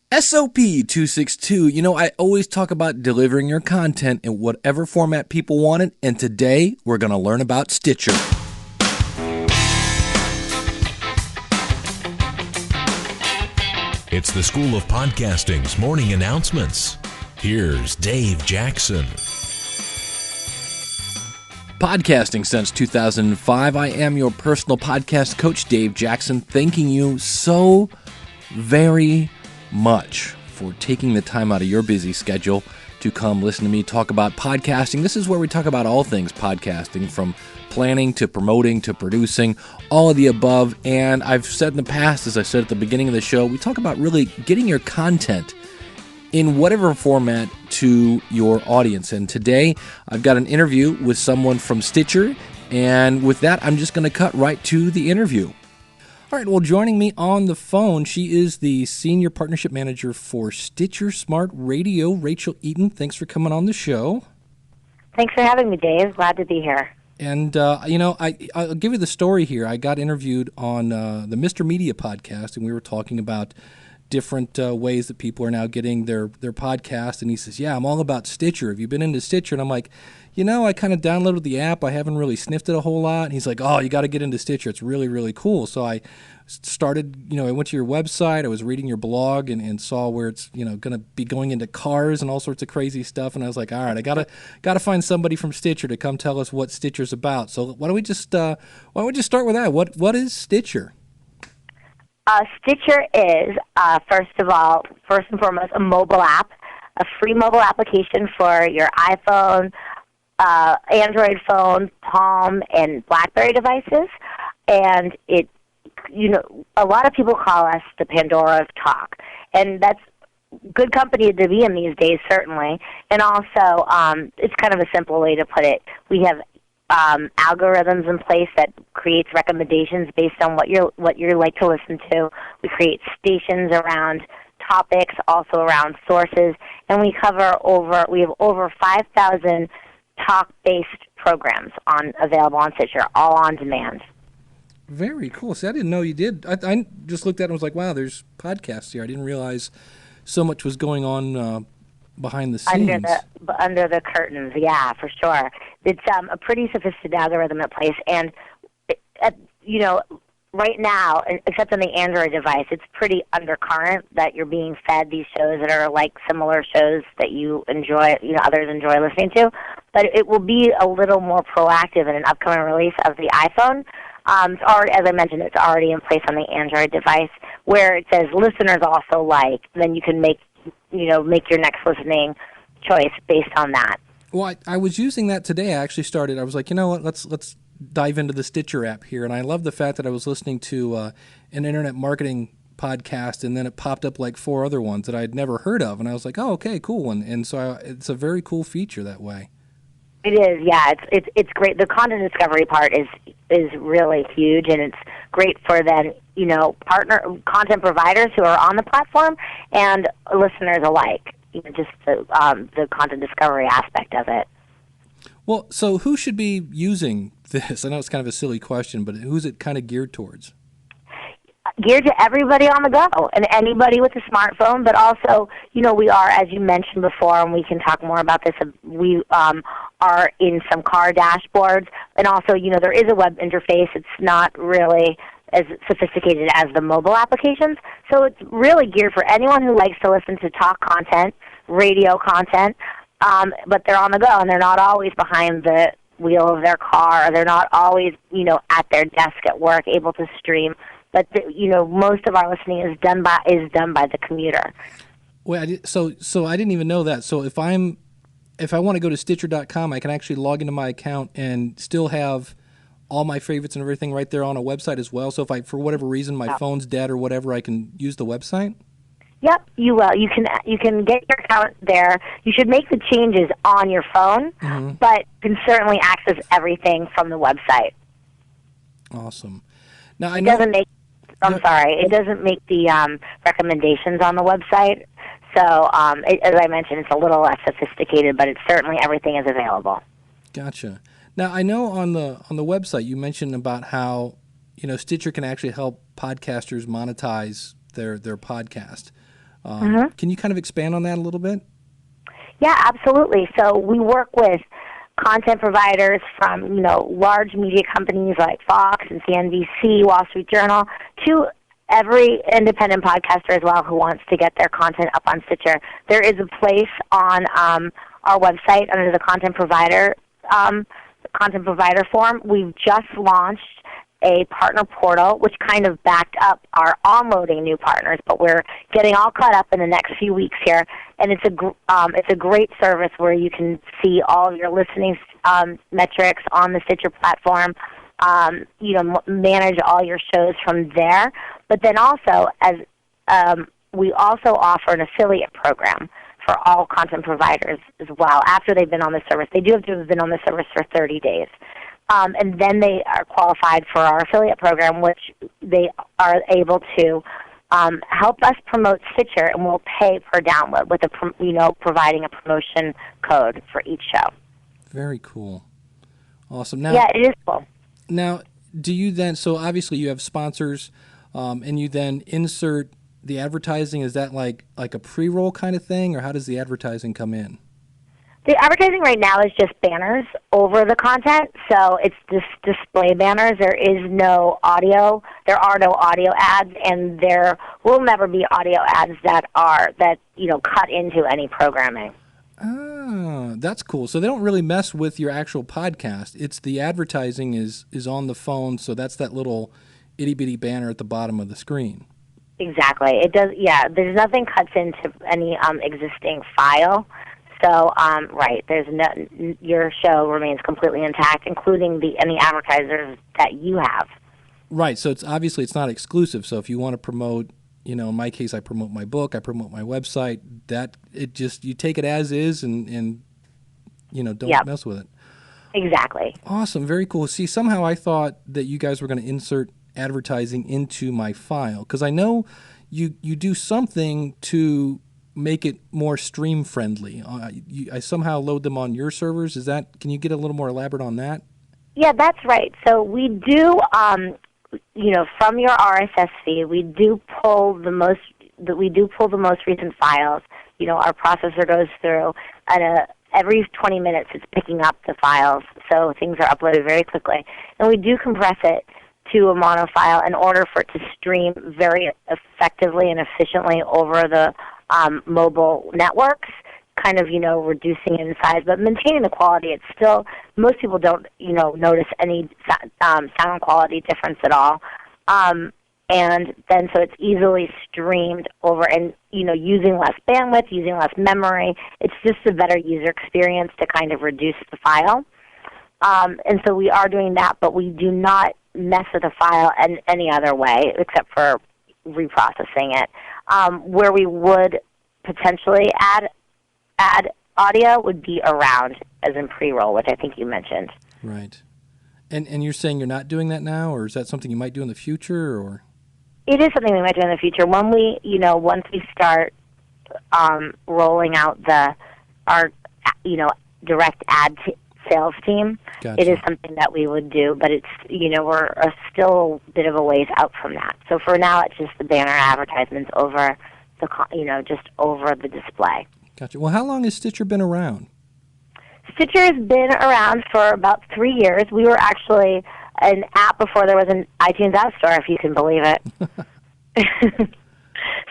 SOP 262. I always talk about delivering your content in whatever format people want it, and today we're going to learn about Stitcher. It's the School of Podcasting's morning announcements. Here's Dave Jackson. Podcasting since 2005. I am your personal podcast coach, Dave Jackson, thanking you so very much for taking the time out of your busy schedule to come listen to me talk about podcasting. This is where we talk about all things podcasting, from planning to promoting to producing, all of the above. And I've said in the past, as I said at the beginning of the show, we talk about really getting your content in whatever format to your audience. And today I've got an interview with someone from Stitcher. And with that, I'm just going to cut right to the interview. All right, well, joining me on the phone, she is the Senior Partnership Manager for Stitcher Smart Radio, Rachel Eaton. Thanks for coming on the show. Thanks for having me, Dave. Glad to be here. And, I'll give you the story here. I got interviewed on the Mr. Media podcast, and we were talking about different ways that people are now getting their podcast. And he says, yeah, I'm all about Stitcher. Have you been into Stitcher? And I'm like, I kind of downloaded the app. I haven't really sniffed it a whole lot. And he's like, oh, you got to get into Stitcher. It's really, really cool. So I started, I went to your website. I was reading your blog and saw where it's, going to be going into cars and all sorts of crazy stuff. And I was like, all right, I gotta find somebody from Stitcher to come tell us what Stitcher's about. So why don't we just start with that? What is Stitcher? Stitcher is, first and foremost, a mobile app, a free mobile application for your iPhone, Android phone, Palm, and BlackBerry devices. And it, a lot of people call us the Pandora of talk. And that's good company to be in these days, certainly. And also, it's kind of a simple way to put it. We have algorithms in place that creates recommendations based on what you like to listen to. We create stations around topics, also around sources, and we have over 5,000 talk-based programs available on Stitcher, all on demand. Very cool. See, I didn't know you did. I just looked at it and was like, wow, there's podcasts here. I didn't realize so much was going on behind the scenes. Under the curtains, yeah, for sure. It's a pretty sophisticated algorithm in place, and right now, except on the Android device, it's pretty undercurrent that you're being fed these shows that are like similar shows that you enjoy, others enjoy listening to. But it will be a little more proactive in an upcoming release of the iPhone. It's already, as I mentioned, it's already in place on the Android device, where it says listeners also like. Then you can make your next listening choice based on that. Well, I was using that today. I was like, you know what, let's dive into the Stitcher app here. And I love the fact that I was listening to an internet marketing podcast, and then it popped up like 4 other ones that I had never heard of. And I was like, oh, okay, cool. And so it's a very cool feature that way. It is, yeah. It's great. The content discovery part is really huge, and it's great for then, partner content providers who are on the platform and listeners alike. Just the content discovery aspect of it. Well, so who should be using this? I know it's kind of a silly question, but who's it kind of geared towards? Geared to everybody on the go and anybody with a smartphone, but also, we are, as you mentioned before, and we can talk more about this, we are in some car dashboards, and also, there is a web interface. It's not really as sophisticated as the mobile applications, so it's really geared for anyone who likes to listen to talk content, radio content, but they're on the go, and they're not always behind the wheel of their car, or they're not always, at their desk at work able to stream. But most of our listening is done by the commuter. Well, so I didn't even know that. So if I want to go to Stitcher.com, I can actually log into my account and still have all my favorites and everything right there on a website as well. So if for whatever reason my phone's dead or whatever, I can use the website. Yep, you will. You can get your account there. You should make the changes on your phone, but you can certainly access everything from the website. Awesome. Now I know it doesn't make the recommendations on the website. So as I mentioned, it's a little less sophisticated, but it's certainly everything is available. Gotcha. Now I know on the website you mentioned about how Stitcher can actually help podcasters monetize their podcast. Can you kind of expand on that a little bit? Yeah, absolutely. So we work with content providers from, large media companies like Fox and CNBC, Wall Street Journal, to every independent podcaster as well who wants to get their content up on Stitcher. There is a place on our website under the content provider form. We've just launched a partner portal, which kind of backed up our onloading new partners, but we're getting all caught up in the next few weeks here. And it's a great service where you can see all of your listening metrics on the Stitcher platform. Manage all your shows from there. But then also, we also offer an affiliate program for all content providers as well. After they've been on the service, they do have to have been on the service for 30 days. And then they are qualified for our affiliate program, which they are able to help us promote Stitcher, and we'll pay per download with providing a promotion code for each show. Very cool. Awesome. Now, yeah, it is cool. Now, do you then, so obviously you have sponsors, and you then insert the advertising. Is that like a pre-roll kind of thing, or how does the advertising come in? The advertising right now is just banners over the content, so it's just display banners. There is no audio. There are no audio ads, and there will never be audio ads that cut into any programming. Ah, that's cool. So they don't really mess with your actual podcast. It's the advertising is on the phone, so that's that little itty-bitty banner at the bottom of the screen. Exactly. It does. Yeah, there's nothing cuts into any existing file. So, right, your show remains completely intact, including any advertisers that you have. Right. So it's not exclusive. So if you want to promote, in my case, I promote my book, I promote my website. You take it as is, and don't mess with it. Exactly. Awesome. Very cool. See, somehow I thought that you guys were going to insert advertising into my file, because I know you do something to make it more stream friendly. I somehow load them on your servers. Can you get a little more elaborate on that? Yeah, that's right. So we do, from your RSS feed, we do pull the most recent files. Our processor goes through, and every 20 minutes it's picking up the files, so things are uploaded very quickly. And we do compress it to a mono file in order for it to stream very effectively and efficiently over the mobile networks, kind of, reducing it in size, but maintaining the quality. It's still, most people don't, notice any sound quality difference at all. And then so it's easily streamed over and, using less bandwidth, using less memory. It's just a better user experience to kind of reduce the file. And so we are doing that, but we do not mess with the file in any other way except for reprocessing it. Where we would potentially add audio would be around, as in pre-roll, which I think you mentioned. Right. And you're saying you're not doing that now, or is that something you might do in the future, or? It is something we might do in the future. When we, once we start rolling out our direct ad sales team, Gotcha. It is something that we would do, but it's, we're still a bit of a ways out from that. So for now, it's just the banner advertisements over just over the display. Gotcha. Well, how long has Stitcher been around? Stitcher has been around for about 3 years. We were actually an app before there was an iTunes App Store, if you can believe it.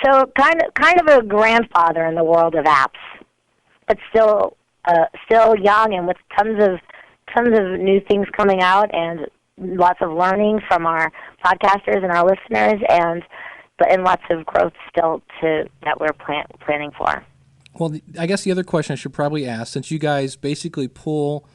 So kind of a grandfather in the world of apps, but still young and with tons of new things coming out and lots of learning from our podcasters and our listeners, and lots of growth still that we're planning for. Well, I guess the other question I should probably ask, since you guys basically pull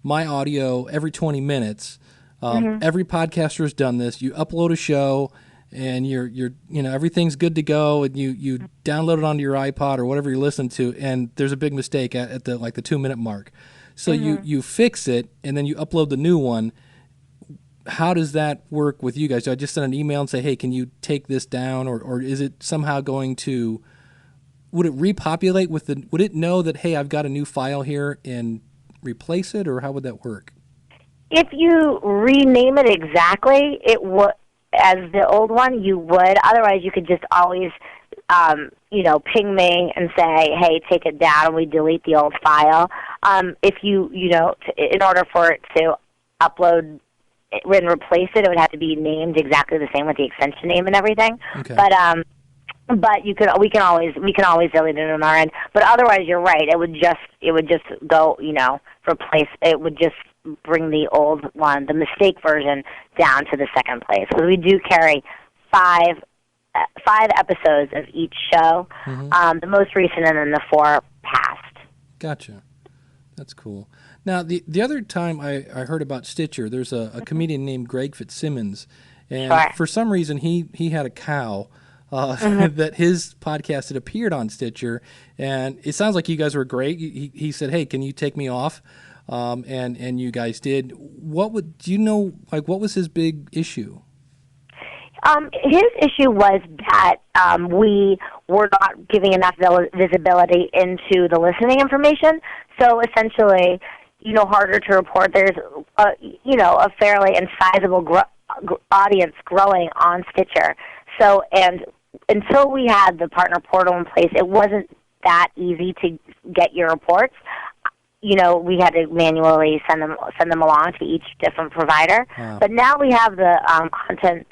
my audio every 20 minutes, every podcaster has done this. You upload a show, and you're everything's good to go, and you download it onto your iPod or whatever you're listening to, and there's a big mistake at the 2-minute mark. So you fix it, and then you upload the new one. How does that work with you guys? Do I just send an email and say, hey, can you take this down, or is it somehow going to? Would it repopulate would it know that, hey, I've got a new file here and replace it, or how would that work? If you rename it exactly, it would, as the old one, you would. Otherwise, you could just always ping me and say, hey, take it down, and we delete the old file. If in order for it to upload and replace it, it would have to be named exactly the same with the extension name and everything. Okay. But we can always delete it on our end. But otherwise, you're right. It would just go, replace. It would just bring the old one, the mistake version, down to the second place. Because we do carry five episodes of each show, the most recent, and then the 4 past. Gotcha. That's cool. Now, the other time I heard about Stitcher, there's a comedian named Greg Fitzsimmons, and Sure. for some reason he had a cow that his podcast had appeared on Stitcher, and it sounds like you guys were great. He said, "Hey, can you take me off?" And you guys did. What was his big issue? His issue was that we were not giving enough visibility into the listening information. So essentially, harder to report. There's a fairly and sizable audience growing on Stitcher. So, and until we had the partner portal in place, it wasn't that easy to get your reports. We had to manually send them along to each different provider. Wow. But now we have the content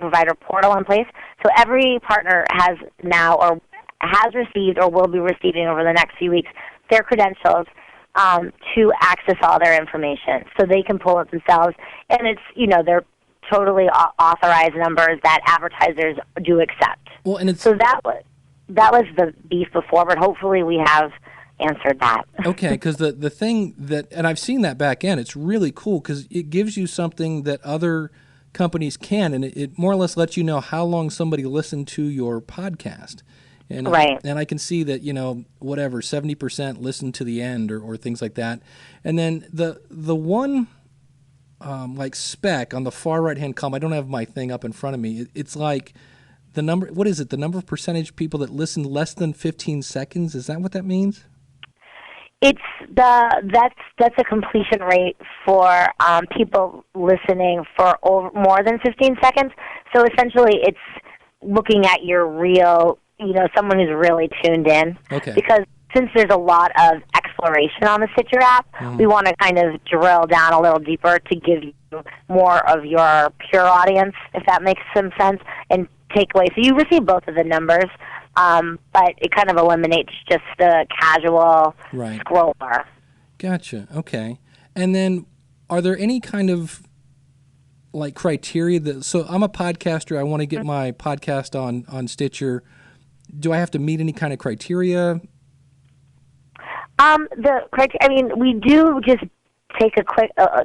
provider portal in place. So every partner has now or has received or will be receiving over the next few weeks their credentials to access all their information, so they can pull it themselves. And it's they're totally authorized numbers that advertisers do accept. Well, and so that was the beef before, but hopefully we have answered that. Okay, because the thing that, and I've seen that back end, it's really cool because it gives you something that other companies can, and it more or less lets you know how long somebody listened to your podcast. And, right. And I can see that, 70% listen to the end or things like that. And then the one spec on the far right-hand column, I don't have my thing up in front of me. It's like the number, what is it? The number of percentage people that listen less than 15 seconds. Is that what that means? It's that's a completion rate for people listening for more than 15 seconds. So essentially, it's looking at your real, someone who's really tuned in. Okay. Because since there's a lot of exploration on the Stitcher app, we want to kind of drill down a little deeper to give you more of your pure audience, if that makes some sense, and take away. So you receive both of the numbers. But it kind of eliminates just the casual scroller. Gotcha. Okay. And then are there any kind of criteria so I'm a podcaster, I want to get my podcast on Stitcher. Do I have to meet any kind of criteria? We do just take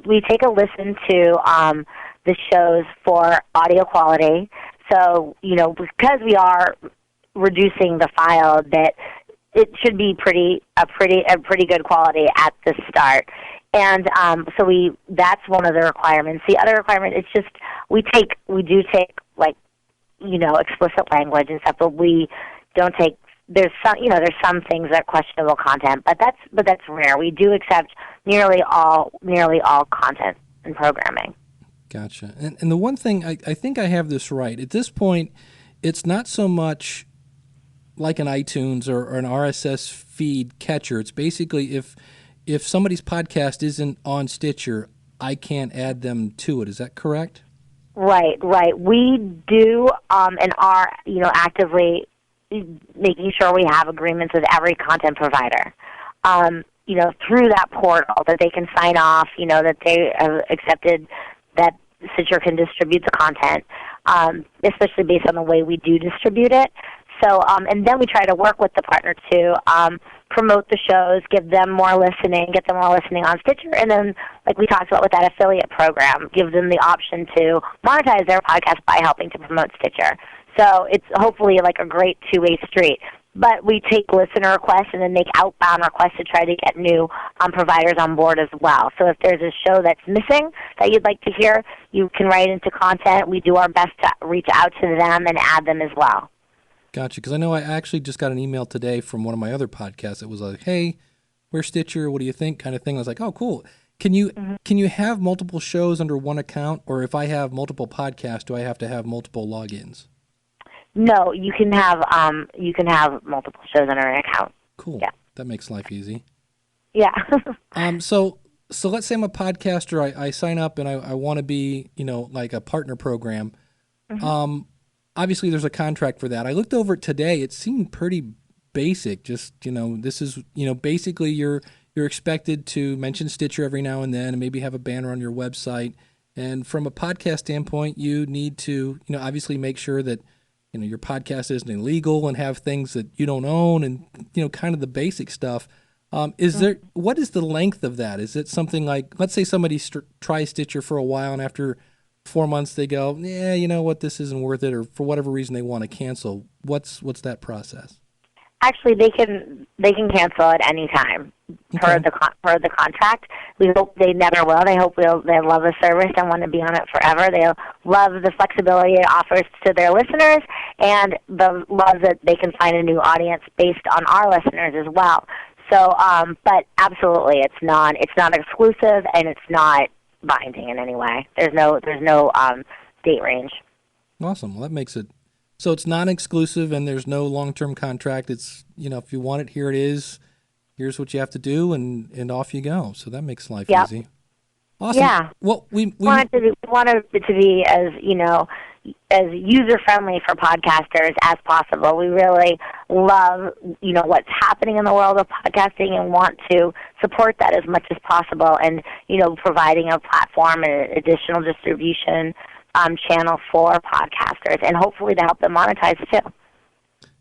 we take a listen to the shows for audio quality. So, because we are reducing the file a bit, it should be a pretty good quality at the start. And so that's one of the requirements. The other requirement is just we do take explicit language and stuff, but we don't take. There's some things that are questionable content, but that's rare. We do accept nearly all content and programming. Gotcha. And the one thing I think I have this right at this point, it's not so much like an iTunes or an RSS feed catcher. It's basically if somebody's podcast isn't on Stitcher, I can't add them to it. Is that correct? Right. We do and are actively making sure we have agreements with every content provider. Through that portal that they can sign off. That they have accepted that Stitcher can distribute the content, especially based on the way we do distribute it. So, and then we try to work with the partner to promote the shows, get them more listening on Stitcher, and then, like we talked about with that affiliate program, give them the option to monetize their podcast by helping to promote Stitcher. So it's hopefully like a great two-way street. But we take listener requests and then make outbound requests to try to get new providers on board as well. So if there's a show that's missing that you'd like to hear, you can write into content. We do our best to reach out to them and add them as well. Gotcha, because I know I actually just got an email today from one of my other podcasts. It was like, hey, we're Stitcher, what do you think, kind of thing. I was like, oh, cool. Can you have multiple shows under one account, or if I have multiple podcasts, do I have to have multiple logins? No, you can have multiple shows on an account. Cool. Yeah. That makes life easy. Yeah. So let's say I'm a podcaster. I sign up and I want to be, like a partner program. Mm-hmm. Obviously, there's a contract for that. I looked over it today. It seemed pretty basic. Just, this is, basically you're expected to mention Stitcher every now and then and maybe have a banner on your website. And from a podcast standpoint, you need to, obviously make sure that, your podcast isn't illegal and have things that you don't own and, kind of the basic stuff. What is the length of that? Is it something like, let's say somebody tries Stitcher for a while and after 4 months they go, yeah, you know what, this isn't worth it, or for whatever reason they want to cancel. What's that process? Actually, they can cancel at any time per the contract. We hope they never will. They hope they love the service and want to be on it forever. They love the flexibility it offers to their listeners, and the love that they can find a new audience based on our listeners as well. So, but absolutely, it's not exclusive and it's not binding in any way. There's no date range. Awesome. Well, that makes it. So it's non-exclusive and there's no long-term contract. It's, if you want it, here it is. Here's what you have to do, and off you go. So that makes life easy. Awesome. Yeah. Well, we wanted it to be as, as user-friendly for podcasters as possible. We really love, what's happening in the world of podcasting and want to support that as much as possible, and, providing a platform and additional distribution channel for podcasters, and hopefully to help them monetize too.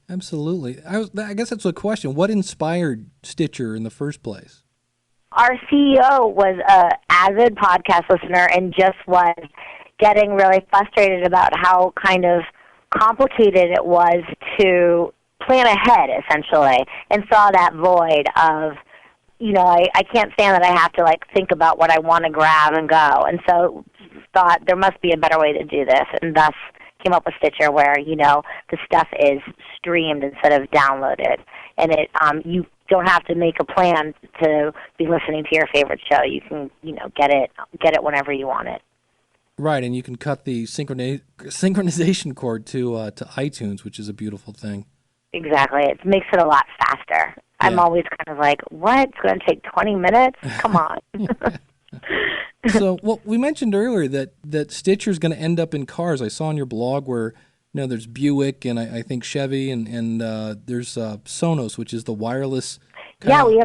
Absolutely. I guess that's a question. What inspired Stitcher in the first place? Our CEO was an avid podcast listener and just was getting really frustrated about how kind of complicated it was to plan ahead, essentially, and saw that void of, I can't stand that I have to, think about what I want to grab and go. And so thought there must be a better way to do this, and thus came up with Stitcher, where, the stuff is streamed instead of downloaded. And it you don't have to make a plan to be listening to your favorite show. You can, get it whenever you want it. Right, and you can cut the synchronization cord to iTunes, which is a beautiful thing. Exactly. It makes it a lot faster. Yeah. I'm always kind of like, what? It's going to take 20 minutes? Come on. So, we mentioned earlier that Stitcher's going to end up in cars. I saw on your blog where, there's Buick and I think Chevy and there's Sonos, which is the wireless. Yeah, we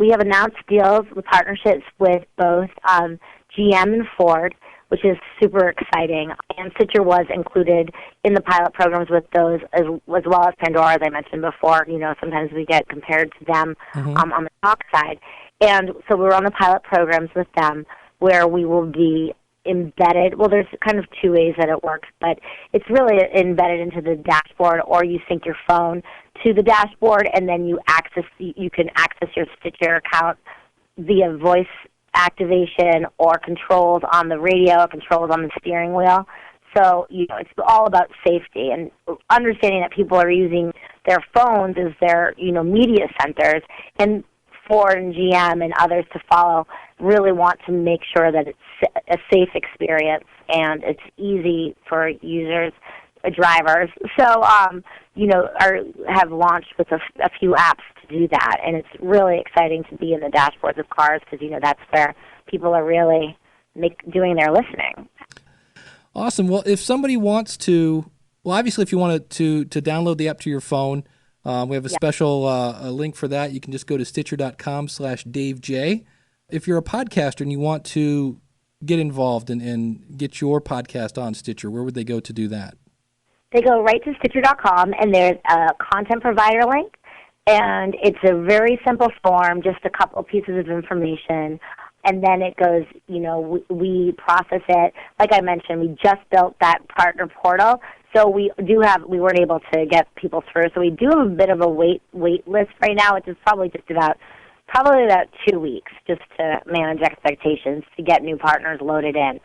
have announced deals with partnerships with both GM and Ford, which is super exciting. And Stitcher was included in the pilot programs with those, as well as Pandora, as I mentioned before. Sometimes we get compared to them on the talk side. And so we're on the pilot programs with them, where we will be embedded. Well, there's kind of two ways that it works, but it's really embedded into the dashboard, or you sync your phone to the dashboard, and then you can access your Stitcher account via voice activation or controls on the radio, controls on the steering wheel. So, it's all about safety and understanding that people are using their phones as their, media centers, and Ford and GM and others to follow really want to make sure that it's a safe experience and it's easy for users, drivers. So, have launched with a few apps to do that, and it's really exciting to be in the dashboards of cars because, that's where people are really doing their listening. Awesome. Well, if somebody wants to, obviously if you want to download the app to your phone, we have a special link for that. You can just go to Stitcher.com/DaveJ. If you're a podcaster and you want to get involved and get your podcast on Stitcher, where would they go to do that? They go right to Stitcher.com, and there's a content provider link, and it's a very simple form, just a couple pieces of information, and then it goes, we process it. Like I mentioned, we just built that partner portal, so we weren't able to get people through, so we do have a bit of a wait list right now, which is probably about 2 weeks, just to manage expectations, to get new partners loaded in.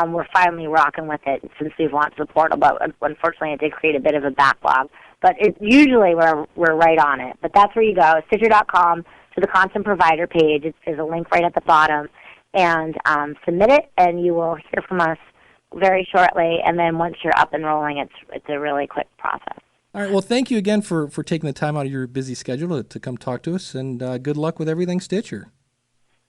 We're finally rocking with it since we've launched the portal, but unfortunately it did create a bit of a backlog. But usually we're right on it. But that's where you go, Stitcher.com, to the content provider page. There's a link right at the bottom, and submit it, and you will hear from us very shortly, and then once you're up and rolling, it's a really quick process. All right. Well, thank you again for taking the time out of your busy schedule to come talk to us, and good luck with everything Stitcher.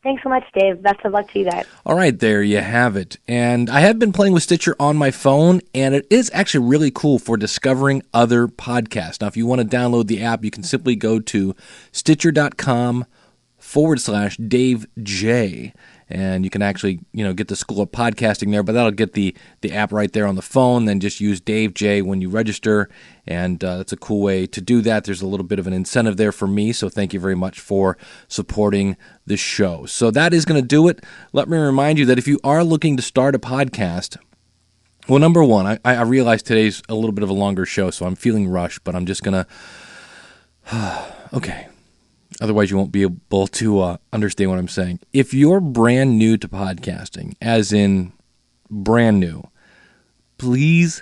Thanks so much, Dave. Best of luck to you guys. All right, there you have it. And I have been playing with Stitcher on my phone, and it is actually really cool for discovering other podcasts. Now, if you want to download the app, you can simply go to Stitcher.com/Dave J. And you can actually, get the School of Podcasting there, but that'll get the app right there on the phone. Then just use Dave J when you register, and that's a cool way to do that. There's a little bit of an incentive there for me, so thank you very much for supporting the show. So that is going to do it. Let me remind you that if you are looking to start a podcast, well, number one, I realize today's a little bit of a longer show, so I'm feeling rushed, but I'm just going to, okay. Otherwise, you won't be able to understand what I'm saying. If you're brand new to podcasting, as in brand new, please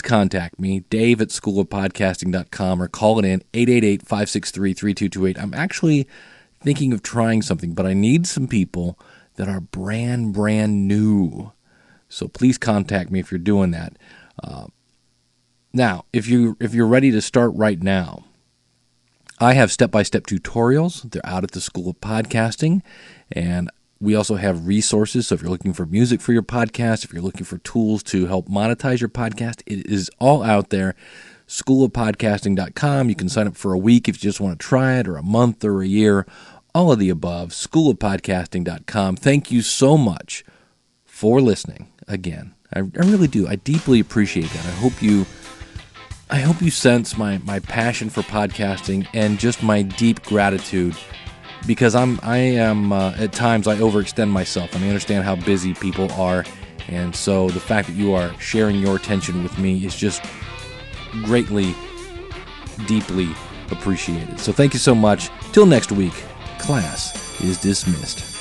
contact me, Dave at schoolofpodcasting.com, or call it in 888-563-3228. I'm actually thinking of trying something, but I need some people that are brand new. So please contact me if you're doing that. Now, if you're ready to start right now, I have step-by-step tutorials. They're out at the School of Podcasting, and we also have resources. So if you're looking for music for your podcast, if you're looking for tools to help monetize your podcast, it is all out there. Schoolofpodcasting.com. You can sign up for a week if you just want to try it, or a month, or a year. All of the above. Schoolofpodcasting.com. Thank you so much for listening again. I really do. I deeply appreciate that. I hope you sense my passion for podcasting and just my deep gratitude, because I am at times I overextend myself, and I understand how busy people are, and so the fact that you are sharing your attention with me is just greatly, deeply appreciated. So thank you so much. Till next week, class is dismissed.